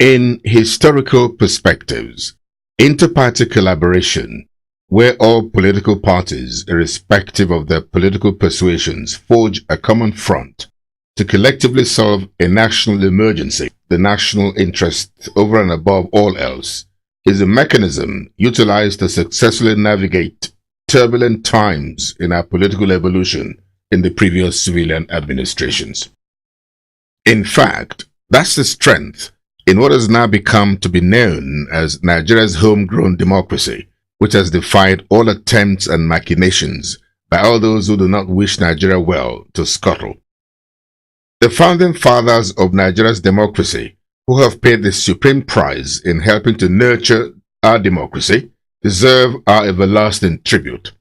In historical perspectives, inter-party collaboration, where all political parties, irrespective of their political persuasions, forge a common front to collectively solve a national emergency, the national interest over and above all else, is a mechanism utilized to successfully navigate turbulent times in our political evolution in the previous civilian administrations. In fact, that's the strength in what has now become to be known as Nigeria's homegrown democracy, which has defied all attempts and machinations by all those who do not wish Nigeria well to scuttle. The founding fathers of Nigeria's democracy, who have paid the supreme price in helping to nurture our democracy, deserve our everlasting tribute.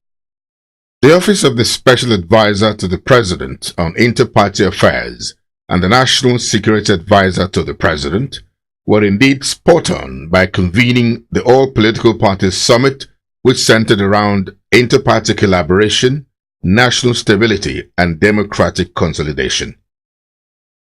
The office of the Special Advisor to the President on Inter-Party Affairs and the National Security Advisor to the President were indeed spot on by convening the All Political Parties Summit, which centered around inter-party collaboration, national stability, and democratic consolidation.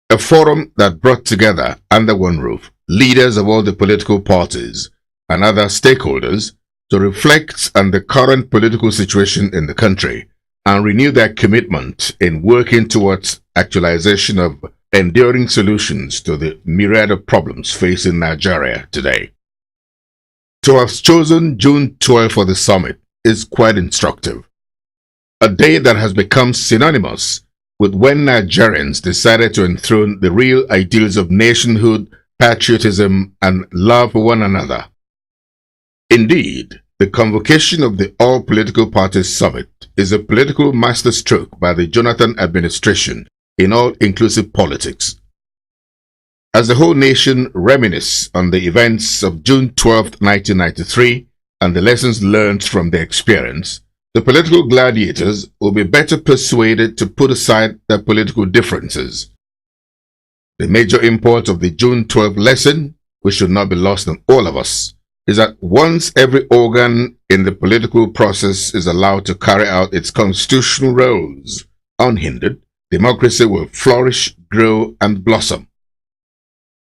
A forum that brought together under one roof leaders of all the political parties and other stakeholders to reflect on the current political situation in the country and renew their commitment in working towards actualization of enduring solutions to the myriad of problems facing Nigeria today. To have chosen June 12 for the summit is quite instructive. A day that has become synonymous with when Nigerians decided to enthrone the real ideals of nationhood, patriotism, and love for one another. Indeed, the convocation of the All Political Parties Summit is a political masterstroke by the Jonathan administration in all-inclusive politics. As the whole nation reminisce on the events of June 12, 1993 and the lessons learned from the experience, the political gladiators will be better persuaded to put aside their political differences. The major import of the June 12 lesson, which should not be lost on all of us, is that once every organ in the political process is allowed to carry out its constitutional roles unhindered, democracy will flourish, grow, and blossom.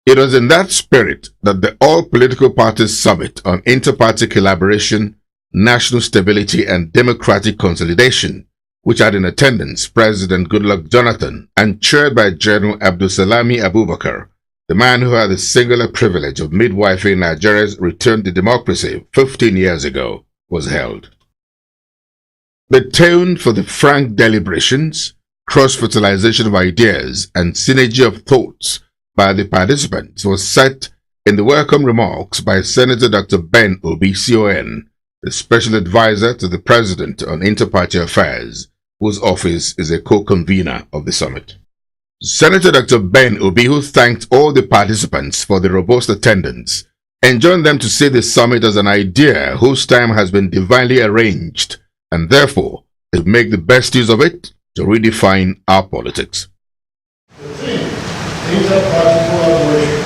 It was in that spirit that the All Political Parties Summit on Inter-Party Collaboration, National Stability, and Democratic Consolidation, which had in attendance President Goodluck Jonathan and chaired by General Abdulsalami Abubakar, the man who had the singular privilege of midwifing Nigeria's return to democracy 15 years ago, was held. The tone for the frank deliberations, cross-fertilization of ideas, and synergy of thoughts by the participants was set in the welcome remarks by Senator Dr. Ben Obi CON, the Special Advisor to the President on Inter-Party Affairs, whose office is a co-convener of the summit. Senator Dr. Ben Obi, who thanked all the participants for the robust attendance, enjoined them to see the summit as an idea whose time has been divinely arranged, and therefore to make the best use of it to redefine our politics. The theme, inter-party collaboration,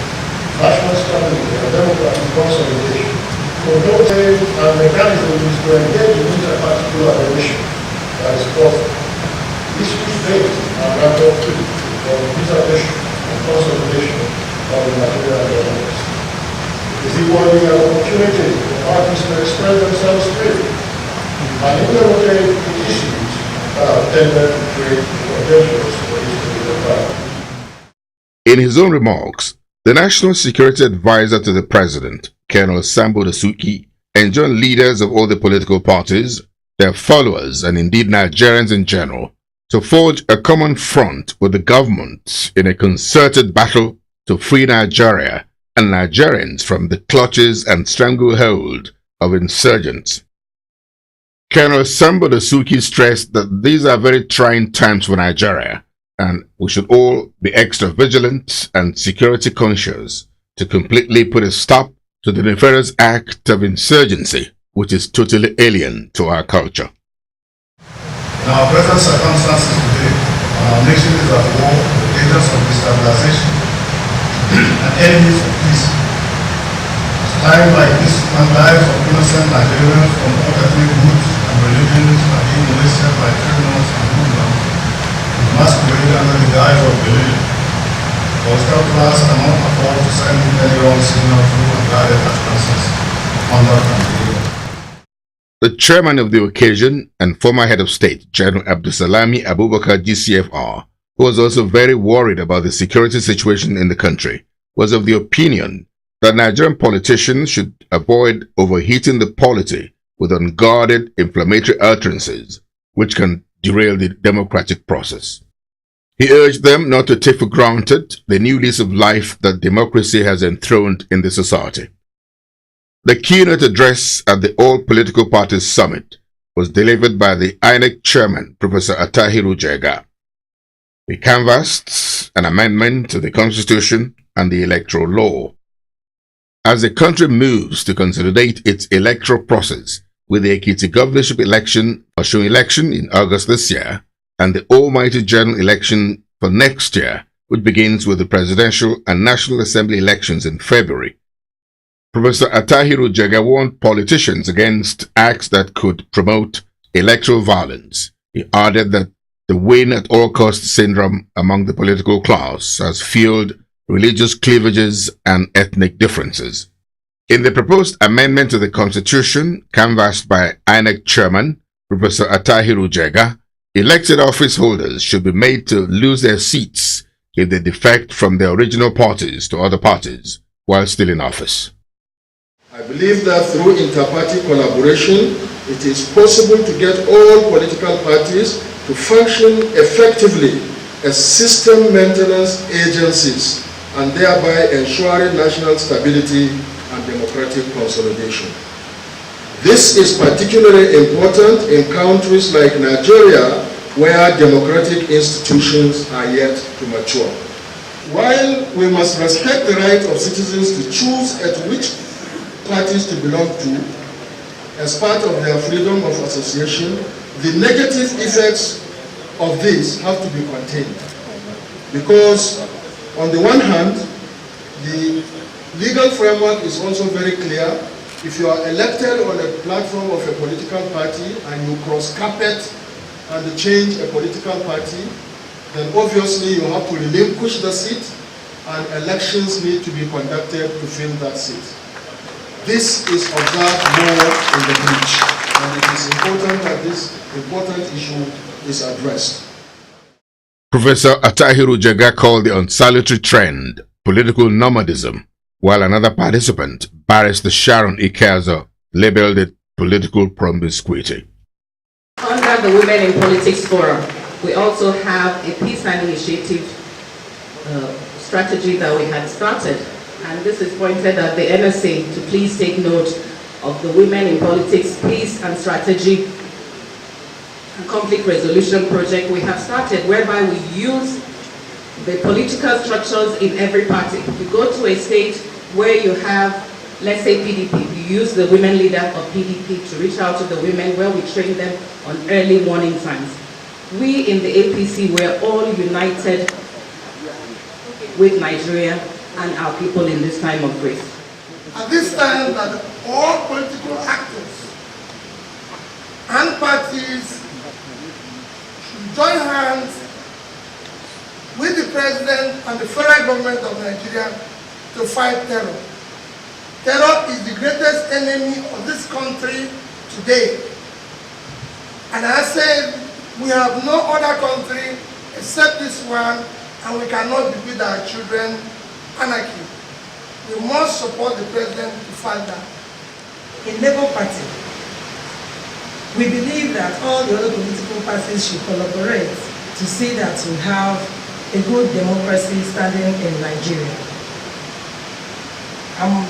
national stability, and democratic consolidation, promoted a mechanism to engage in inter-party collaboration that is possible. This is based on rapid for preservation and consolidation of the Nigerian democracy. It is equally an opportunity for parties to express themselves freely and interrogate the issues in his own remarks, the National Security Advisor to the President, Colonel Sambo Dasuki, enjoined leaders of all the political parties, their followers, and indeed Nigerians in general, to forge a common front with the government in a concerted battle to free Nigeria and Nigerians from the clutches and stranglehold of insurgents. Colonel Sambo Dasuki stressed that these are very trying times for Nigeria, and we should all be extra vigilant and security conscious to completely put a stop to the nefarious act of insurgency, which is totally alien to our culture. In our present circumstances today, our nation is at war with agents of destabilization and enemies of peace. Times like this, when lives of innocent Nigerians from all ethnic groups and religions are being wasted by criminals and hoodlums, masquerade under the guise of religion. Postal class cannot afford to send anyone signal through unguarded utterances, conduct and behavior. The chairman of the occasion and former head of state, General Abdusalami Abubakar GCFR, who was also very worried about the security situation in the country, was of the opinion that Nigerian politicians should avoid overheating the polity with unguarded, inflammatory utterances, which can derail the democratic process. He urged them not to take for granted the new lease of life that democracy has enthroned in the society. The keynote address at the All Political Parties Summit was delivered by the INEC chairman, Professor Attahiru Jega. He canvassed an amendment to the Constitution and the electoral law. As the country moves to consolidate its electoral process with the Ekiti governorship election, Osun election in August this year, and the almighty general election for next year, which begins with the presidential and National Assembly elections in February, Professor Attahiru Jega warned politicians against acts that could promote electoral violence. He added that the win at all costs syndrome among the political class has fueled religious cleavages and ethnic differences. In the proposed amendment to the Constitution, canvassed by INEC chairman Professor Attahiru Jega, elected office holders should be made to lose their seats if they defect from their original parties to other parties while still in office. I believe that through inter-party collaboration, it is possible to get all political parties to function effectively as system maintenance agencies and thereby ensuring national stability and democratic consolidation. This is particularly important in countries like Nigeria, where democratic institutions are yet to mature. While we must respect the right of citizens to choose at which parties to belong to as part of their freedom of association, the negative effects of this have to be contained. Because on the one hand, the legal framework is also very clear. If you are elected on a platform of a political party and you cross carpet and change a political party, then obviously you have to relinquish the seat and elections need to be conducted to fill that seat. This is observed more in the breach, and it is important that this important issue is addressed. Professor Attahiru Jega called the unsalutary trend political nomadism, while another participant, Barrister Sharon Ikazo, labeled it political promiscuity. Under the Women in Politics Forum, we also have a peace and initiative strategy that we had started. And this is pointed at the NSA to please take note of the Women in Politics Peace and Strategy and Conflict Resolution Project we have started, whereby we use the political structures in every party. You go to a state where you have, let's say PDP, you use the women leader of PDP to reach out to the women where we train them on early morning times. We in the APC were all united with Nigeria and our people in this time of grief. At this time that all political actors and parties should join hands with the President and the federal government of Nigeria to fight terror. Terror is the greatest enemy of this country today. And I said, we have no other country except this one, and we cannot bequeath our children anarchy. We must support the President to fight that. In Labour Party, we believe that all the other political parties should collaborate to see that we have a good democracy standing in Nigeria. I'm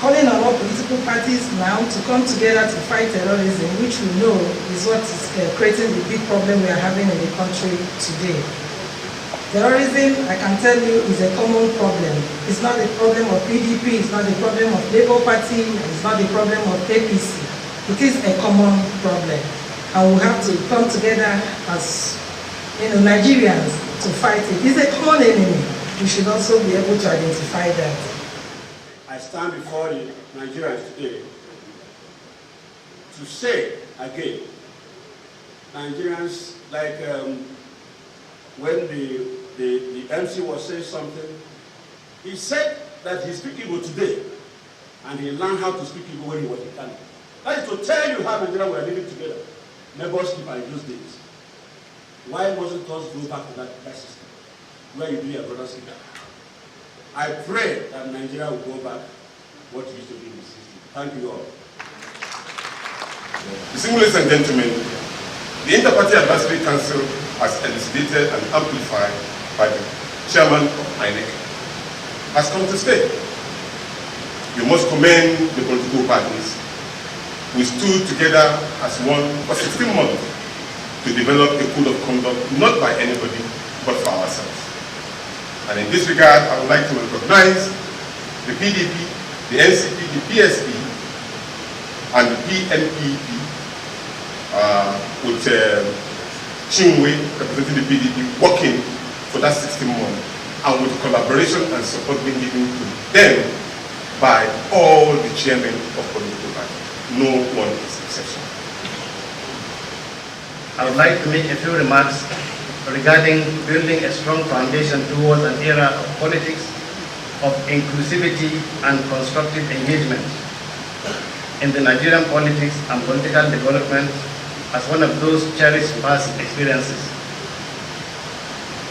calling on all political parties now to come together to fight terrorism, which we know is what is creating the big problem we are having in the country today. Terrorism, I can tell you, is a common problem. It's not the problem of PDP, it's not the problem of Labour Party, it's not the problem of APC. It is a common problem. And we have to come together as Nigerians to fight it. It's a common enemy. We should also be able to identify that. I stand before the Nigerians today to say again, Nigerians, like when the the MC was saying something. He said that he speaks Igbo today, and he learned how to speak Igbo when he was in Ghana. That is to tell you how Nigeria were living together. Neighbors keep in those days. Why wasn't us go back to that system where you do your brother's keeper? I pray that Nigeria will go back what used to be in the system. Thank you all. Ladies and gentlemen, the Inter-Party Advisory Council as elucidated and amplified by the chairman of INEC has come to stay. We must commend the political parties who stood together as one for 16 months to develop a code of conduct not by anybody but for ourselves. And in this regard, I would like to recognize the PDP, the NCP, the PSP, and the PNPP, with Chinwe representing the PDP, working for that 16 months, and with collaboration and support being given to them by all the chairmen of political parties. No one is exception. I would like to make a few remarks regarding building a strong foundation towards an era of politics of inclusivity and constructive engagement in the Nigerian politics and political development as one of those cherished past experiences.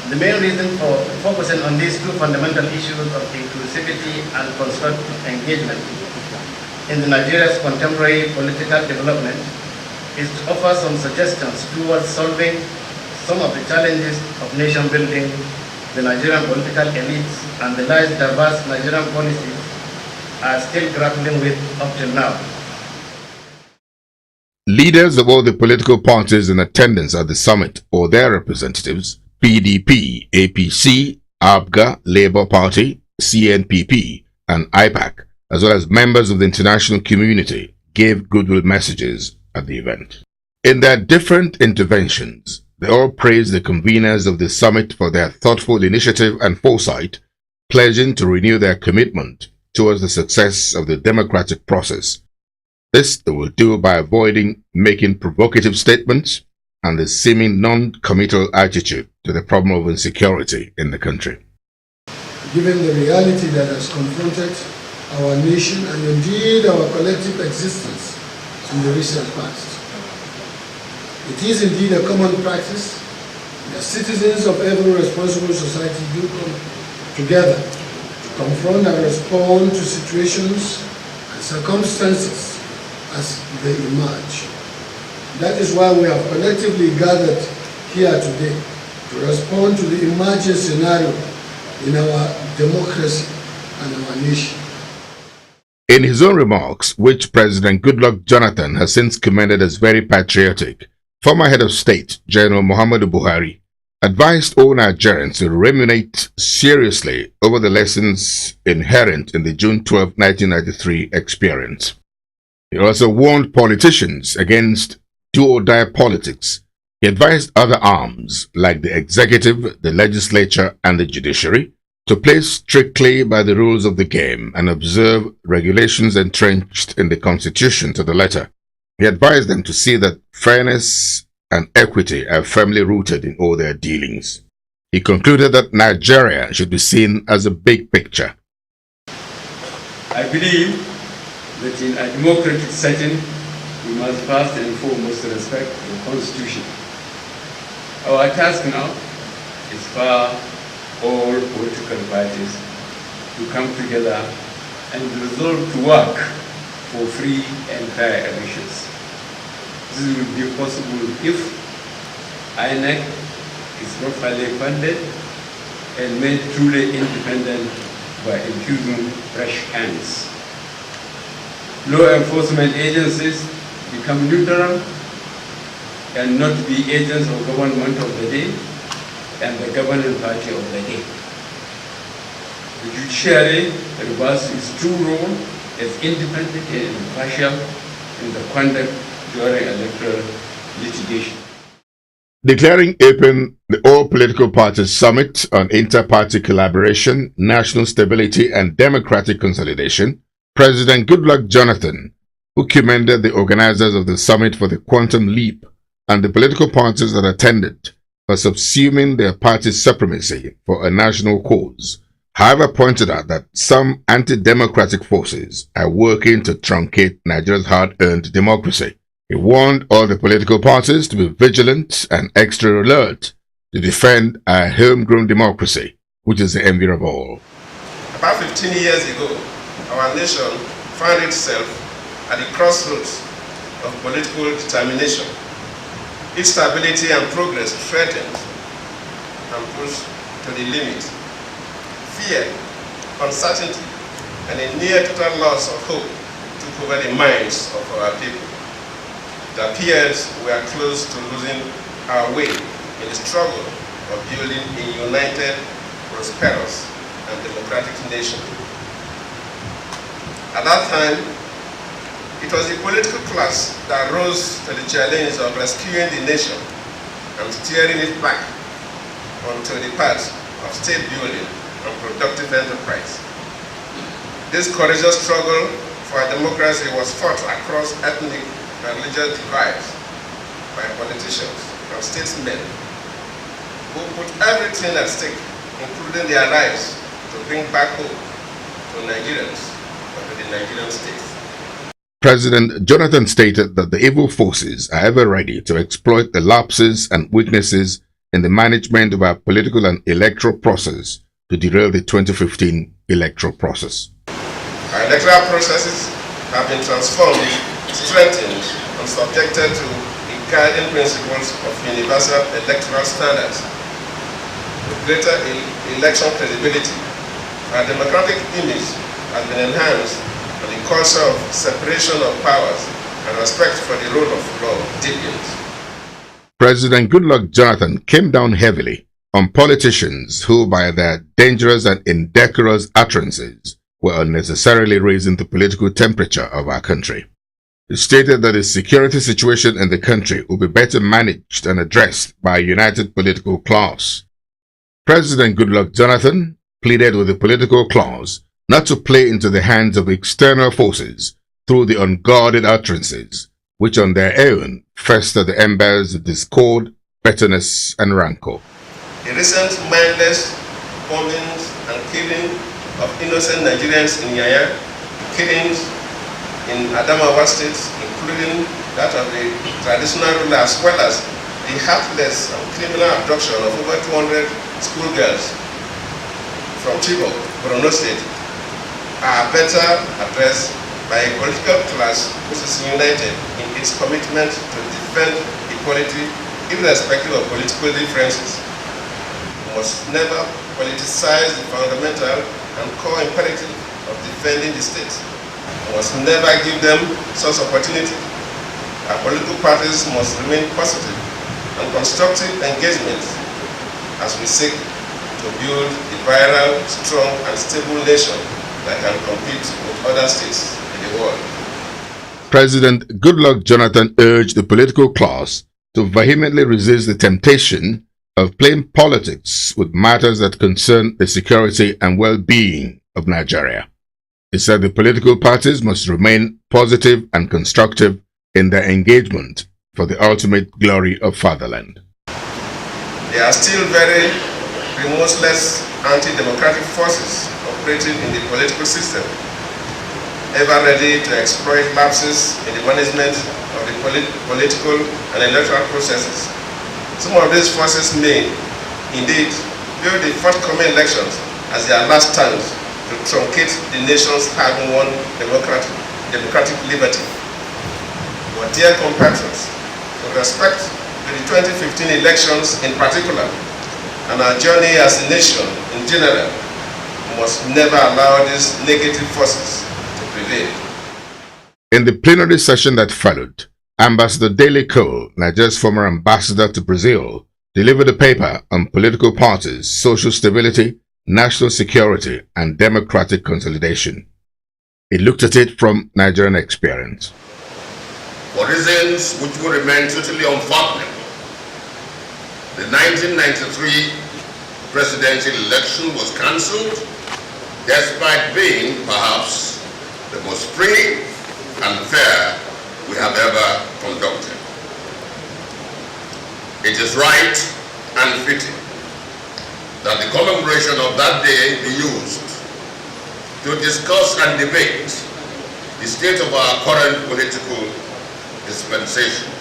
The main reason for focusing on these two fundamental issues of inclusivity and constructive engagement in the Nigeria's contemporary political development is to offer some suggestions towards solving some of the challenges of nation building the Nigerian political elites and the large diverse Nigerian policies are still grappling with up till now. Leaders of all the political parties in attendance at the summit or their representatives, PDP, APC, ABGA, Labour Party, CNPP, and IPAC, as well as members of the international community, gave goodwill messages at the event. In their different interventions, they all praised the conveners of the summit for their thoughtful initiative and foresight, pledging to renew their commitment towards the success of the democratic process. This they will do by avoiding making provocative statements and the seeming non-committal attitude to the problem of insecurity in the country. Given the reality that has confronted our nation and indeed our collective existence in the recent past, it is indeed a common practice that citizens of every responsible society do come together to confront and respond to situations and circumstances as they emerge. That is why we have collectively gathered here today to respond to the emerging scenario in our democracy and our nation. In his own remarks, which President Goodluck Jonathan has since commended as very patriotic, former head of state, General Muhammadu Buhari, advised all Nigerians to ruminate seriously over the lessons inherent in the June 12, 1993 experience. He also warned politicians against do-or-die politics. He advised other arms, like the executive, the legislature, and the judiciary, to play strictly by the rules of the game and observe regulations entrenched in the Constitution to the letter. He advised them to see that fairness and equity are firmly rooted in all their dealings. He concluded that Nigeria should be seen as a big picture. I believe that in a democratic setting, we must first and foremost respect the Constitution. Our task now is for all political parties to come together and resolve to work for free and fair elections. This will be possible if INEC is properly funded and made truly independent by infusing fresh hands. Law enforcement agencies become neutral and not be agents of government of the day and the governing party of the day. The judiciary reverses its true role as independent and impartial in the conduct during electoral litigation. Declaring open the All Political Parties Summit on Inter-Party Collaboration, National Stability and Democratic Consolidation, President Goodluck Jonathan, who commended the organizers of the summit for the quantum leap, and the political parties that attended, for subsuming their party's supremacy for a national cause, however pointed out that some anti-democratic forces are working to truncate Nigeria's hard-earned democracy. He warned all the political parties to be vigilant and extra alert to defend our homegrown democracy, which is the envy of all. About 15 years ago, our nation found itself at the crossroads of political determination. Its stability and progress threatened and pushed to the limit. Fear, uncertainty, and a near total loss of hope took over the minds of our people. It appears we are close to losing our way in the struggle of building a united, prosperous, and democratic nation. At that time, it was the political class that rose to the challenge of rescuing the nation and steering it back onto the path of state building and productive enterprise. This courageous struggle for democracy was fought across ethnic and religious divides by politicians and statesmen who put everything at stake, including their lives, to bring back hope to Nigerians and to the Nigerian state. President Jonathan stated that the evil forces are ever ready to exploit the lapses and weaknesses in the management of our political and electoral process to derail the 2015 electoral process. Our electoral processes have been transformed, strengthened, and subjected to the guiding principles of universal electoral standards. With greater election credibility, our democratic image has been enhanced, and the culture of separation of powers and respect for the rule of law deepened. President Goodluck Jonathan came down heavily on politicians who, by their dangerous and indecorous utterances, were unnecessarily raising the political temperature of our country. He stated that the security situation in the country will be better managed and addressed by a united political class. President Goodluck Jonathan pleaded with the political class not to play into the hands of external forces through the unguarded utterances, which on their own fester the embers of discord, bitterness, and rancor. The recent mindless bombings and killing of innocent Nigerians in Yaya, killings in Adamawa State, including that of the traditional ruler, as well as the heartless and criminal abduction of over 200 schoolgirls from Chibok, Borno State, are better addressed by a political class which is united in its commitment to defend equality irrespective of political differences. We must never politicize the fundamental and core imperative of defending the state. We must never give them such opportunity. Our political parties must remain positive and constructive engagement as we seek to build a viral, strong, and stable nation that can compete with other states in the world. President Goodluck Jonathan urged the political class to vehemently resist the temptation of playing politics with matters that concern the security and well-being of Nigeria. He said the political parties must remain positive and constructive in their engagement for the ultimate glory of fatherland. There are still very remorseless anti-democratic forces operating in the political system, ever ready to exploit lapses in the management of the political and electoral processes. Some of these forces may, indeed, view the forthcoming elections as their last stand to truncate the nation's hard-won democratic liberty. But dear compatriots, with respect to the 2015 elections in particular, and our journey as a nation in general, we must never allow these negative forces to prevail. In the plenary session that followed, Ambassador Dele Cole, Nigeria's former ambassador to Brazil, delivered a paper on political parties, social stability, national security, and democratic consolidation. He looked at it from Nigerian experience. For reasons which will remain totally unfathomable, the 1993 presidential election was cancelled, despite being perhaps the most free and fair we have ever conducted. It is right and fitting that the commemoration of that day be used to discuss and debate the state of our current political dispensation.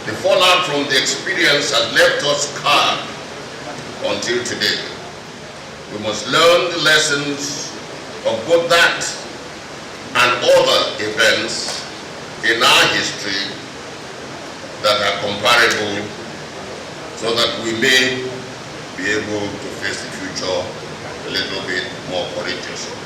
The fallout from the experience has left us scarred until today. We must learn the lessons of both that and other events in our history that are comparable, so that we may be able to face the future a little bit more courageously.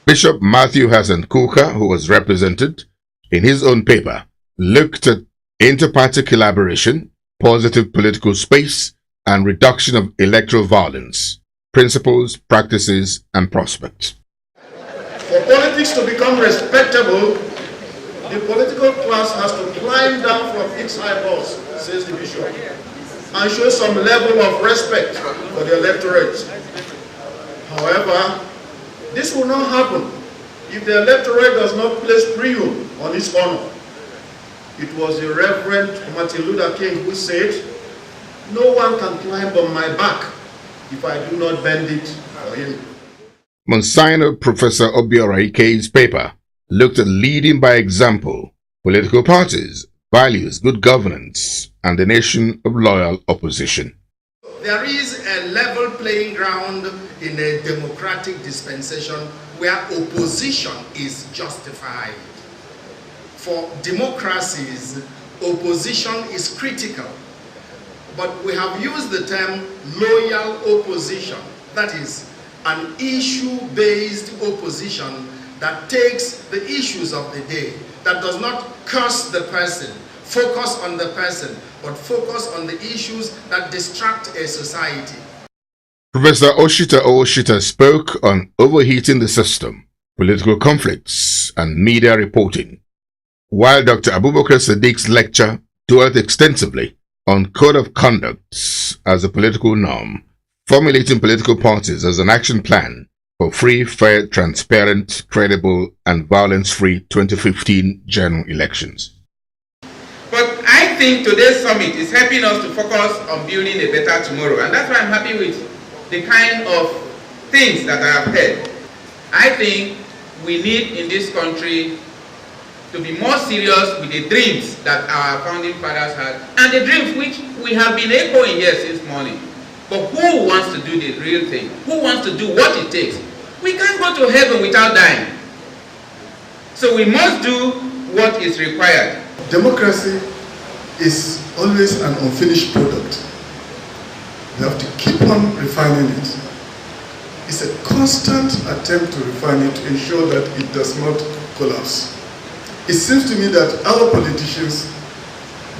Bishop Matthew Hassan Kuka, who was represented in his own paper, looked at inter-party collaboration, positive political space, and reduction of electoral violence, principles, practices, and prospects. For politics to become respectable, the political class has to climb down from its high horse, says the bishop, and show some level of respect for the electorate. However, this will not happen if the electorate does not place premium on its honor. It was the Reverend Martin Luther King who said, "No one can climb on my back if I do not bend it for him." Monsignor Professor Obiora Ike's paper looked at leading by example, political parties, values, good governance, and a nation of loyal opposition. There is a level playing ground in a democratic dispensation where opposition is justified. For democracies, opposition is critical. But we have used the term loyal opposition. That is, an issue-based opposition that takes the issues of the day, that does not curse the person, focus on the person, but focus on the issues that distract a society. Professor Oshita Oshita spoke on overheating the system, political conflicts, and media reporting, while Dr. Abubakar Sadiq's lecture dwelt extensively on code of conduct as a political norm, formulating political parties as an action plan for free, fair, transparent, credible, and violence-free 2015 general elections. But I think today's summit is helping us to focus on building a better tomorrow, and that's why I'm happy with the kind of things that I have heard. I think we need in this country to be more serious with the dreams that our founding fathers had, and the dreams which we have been echoing here since morning. But who wants to do the real thing? Who wants to do what it takes? We can't go to heaven without dying. So we must do what is required. Democracy is always an unfinished product. We have to keep on refining it. It's a constant attempt to refine it to ensure that it does not collapse. It seems to me that our politicians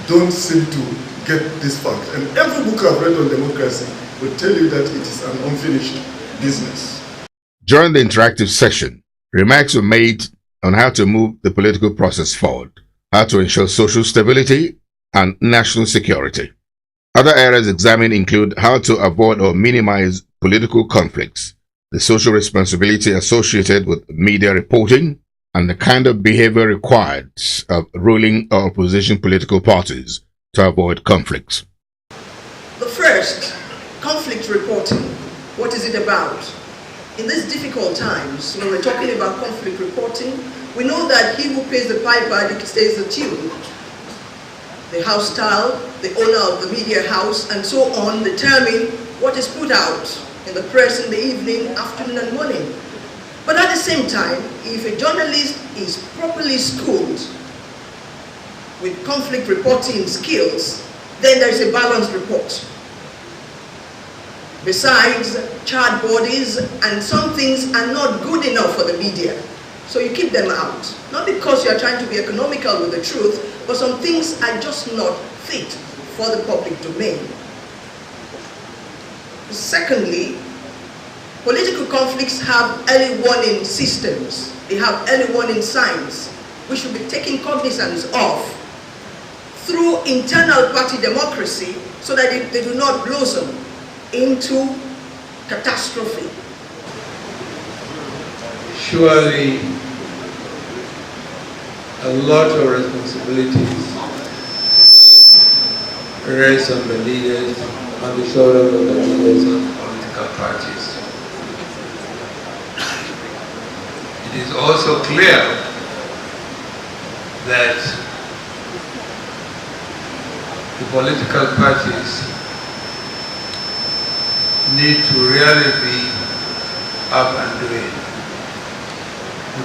don't seem to get this fact. And every book I've read on democracy will tell you that it is an unfinished business. During the interactive session, remarks were made on how to move the political process forward, how to ensure social stability and national security. Other areas examined include how to avoid or minimize political conflicts, the social responsibility associated with media reporting, and the kind of behavior required of ruling or opposition political parties to avoid conflicts. The first, conflict reporting. What is it about? In these difficult times, when we're talking about conflict reporting, we know that he who pays the piper dictates the tune. The house style, the owner of the media house, and so on determine what is put out in the press in the evening, afternoon, and morning. But at the same time, if a journalist is properly schooled with conflict reporting skills, then there is a balanced report. Besides, charred bodies and some things are not good enough for the media. So you keep them out. Not because you are trying to be economical with the truth, but some things are just not fit for the public domain. Secondly, political conflicts have early warning systems. They have early warning signs. We should be taking cognizance of through internal party democracy so that they do not blossom into catastrophe. Surely a lot of responsibilities rests on the leaders, on the shoulders of the leaders of political parties. It is also clear that the political parties need to really be up and doing,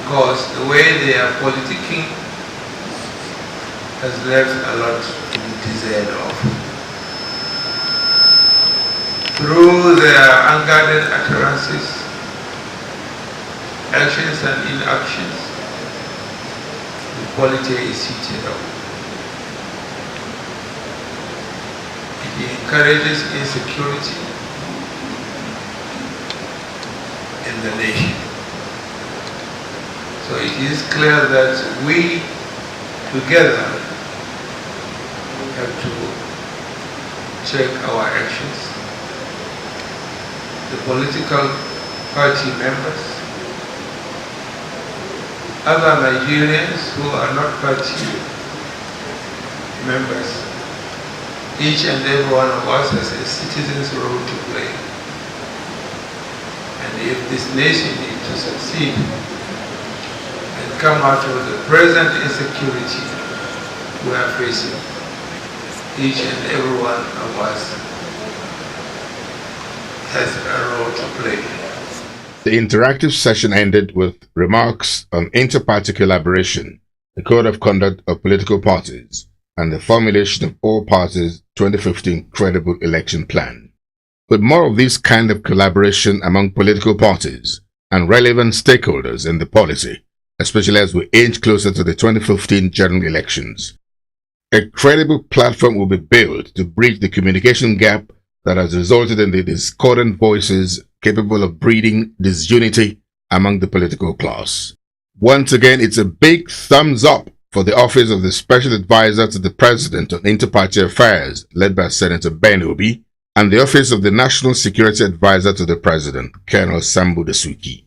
because the way they are politicking has left a lot to be desired of. Through their unguarded utterances, actions and inactions, the polity is heated up. It encourages insecurity in the nation. So it is clear that we together have to check our actions. The political party members, other Nigerians who are not party members, each and every one of us has a citizen's role to play. And if this nation needs to succeed and come out of the present insecurity we are facing, each and every one of us has a role to play. The interactive session ended with remarks on inter-party collaboration, the code of conduct of political parties, and the formulation of all parties' 2015 credible election plan. With more of this kind of collaboration among political parties and relevant stakeholders in the polity, especially as we inch closer to the 2015 general elections, a credible platform will be built to bridge the communication gap that has resulted in the discordant voices capable of breeding disunity among the political class. Once again, it's a big thumbs up for the Office of the Special Advisor to the President on Inter-Party Affairs, led by Senator Ben Obi, and the Office of the National Security Advisor to the President, Colonel Sambo Dasuki.